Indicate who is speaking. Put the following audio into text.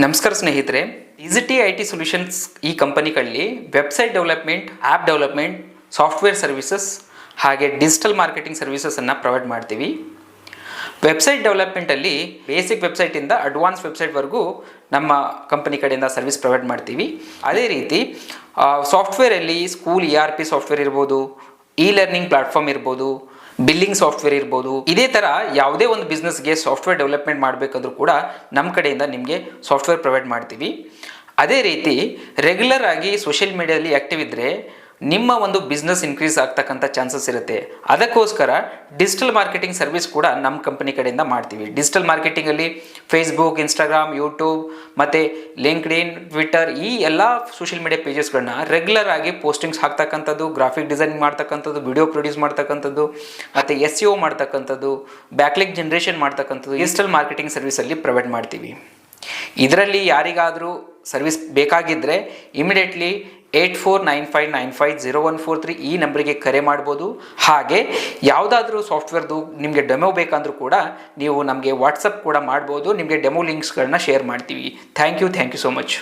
Speaker 1: ನಮಸ್ಕಾರ ಸ್ನೇಹಿತರೆ, ಈಸಿಟಿ IT solutions ಈ ಕಂಪನಿಗಳಲ್ಲಿ website development, app development, software services ಹಾಗೆ ಡಿಜಿಟಲ್ ಮಾರ್ಕೆಟಿಂಗ್ ಸರ್ವಿಸಸನ್ನು ಪ್ರೊವೈಡ್ ಮಾಡ್ತೀವಿ. ವೆಬ್ಸೈಟ್ ಡೆವಲಪ್ಮೆಂಟಲ್ಲಿ ಬೇಸಿಕ್ ವೆಬ್ಸೈಟಿಂದ ಅಡ್ವಾನ್ಸ್ ವೆಬ್ಸೈಟ್ವರೆಗೂ ನಮ್ಮ ಕಂಪನಿ ಕಡೆಯಿಂದ ಸರ್ವಿಸ್ ಪ್ರೊವೈಡ್ ಮಾಡ್ತೀವಿ. ಅದೇ ರೀತಿ ಸಾಫ್ಟ್ವೇರಲ್ಲಿ ಸ್ಕೂಲ್ ERP ಸಾಫ್ಟ್ವೇರ್ ಇರ್ಬೋದು, ಲರ್ನಿಂಗ್ ಪ್ಲಾಟ್ಫಾರ್ಮ್ ಇರ್ಬೋದು, ಬಿಲ್ಲಿಂಗ್ ಸಾಫ್ಟ್ವೇರ್ ಇರ್ಬೋದು. ಇದೇ ಥರ ಯಾವುದೇ ಒಂದು ಬಿಸ್ನೆಸ್ಗೆ ಸಾಫ್ಟ್ವೇರ್ ಡೆವಲಪ್ಮೆಂಟ್ ಮಾಡಬೇಕಂದ್ರೂ ಕೂಡ ನಮ್ಮ ಕಡೆಯಿಂದ ನಿಮಗೆ ಸಾಫ್ಟ್ವೇರ್ ಪ್ರೊವೈಡ್ ಮಾಡ್ತೀವಿ. ಅದೇ ರೀತಿ ರೆಗ್ಯುಲರ್ ಆಗಿ ಸೋಷಿಯಲ್ ಮೀಡಿಯಾದಲ್ಲಿ ಆ್ಯಕ್ಟಿವ್ ಇದ್ದರೆ ನಿಮ್ಮ ಒಂದು ಬಿಸ್ನೆಸ್ ಇನ್ಕ್ರೀಸ್ ಆಗ್ತಕ್ಕಂಥ ಚಾನ್ಸಸ್ ಇರುತ್ತೆ. ಅದಕ್ಕೋಸ್ಕರ ಡಿಜಿಟಲ್ ಮಾರ್ಕೆಟಿಂಗ್ ಸರ್ವಿಸ್ ಕೂಡ ನಮ್ಮ ಕಂಪನಿ ಕಡೆಯಿಂದ ಮಾಡ್ತೀವಿ. ಡಿಜಿಟಲ್ ಮಾರ್ಕೆಟಿಂಗಲ್ಲಿ ಫೇಸ್ಬುಕ್, ಇನ್ಸ್ಟಾಗ್ರಾಮ್, ಯೂಟ್ಯೂಬ್ ಮತ್ತು ಲಿಂಕ್ಡ್ಇನ್, ಟ್ವಿಟರ್ ಈ ಎಲ್ಲ ಸೋಷಿಯಲ್ ಮೀಡಿಯಾ ಪೇಜಸ್ಗಳನ್ನ ರೆಗ್ಯುಲರ್ ಆಗಿ ಪೋಸ್ಟಿಂಗ್ಸ್ ಹಾಕ್ತಕ್ಕಂಥದ್ದು, ಗ್ರಾಫಿಕ್ ಡಿಸೈನಿಂಗ್ ಮಾಡ್ತಕ್ಕಂಥದ್ದು, ವಿಡಿಯೋ ಪ್ರೊಡ್ಯೂಸ್ ಮಾಡ್ತಕ್ಕಂಥದ್ದು ಮತ್ತು SEO ಮಾಡ್ತಕ್ಕಂಥದ್ದು, ಬ್ಯಾಕ್ಲಿಕ್ ಜನ್ರೇಷನ್ ಮಾಡ್ತಕ್ಕಂಥದ್ದು ಡಿಜಿಟಲ್ ಮಾರ್ಕೆಟಿಂಗ್ ಸರ್ವಿಸಲ್ಲಿ ಪ್ರೊವೈಡ್ ಮಾಡ್ತೀವಿ. ಇದರಲ್ಲಿ ಯಾರಿಗಾದರೂ ಸರ್ವಿಸ್ ಬೇಕಾಗಿದ್ದರೆ ಇಮಿಡಿಯೇಟ್ಲಿ 8495950143 ಈ ನಂಬರಿಗೆ ಕರೆ ಮಾಡ್ಬೋದು. ಹಾಗೆ ಯಾವುದಾದ್ರೂ ಸಾಫ್ಟ್ವೇರ್ದು ನಿಮಗೆ ಡೆಮೋ ಬೇಕಂದ್ರೂ ಕೂಡ ನೀವು ನಮಗೆ ವಾಟ್ಸಪ್ ಕೂಡ ಮಾಡ್ಬೋದು. ನಿಮಗೆ ಡೆಮೋ ಲಿಂಕ್ಸ್ಗಳನ್ನ ಶೇರ್ ಮಾಡ್ತೀವಿ. Thank you so much.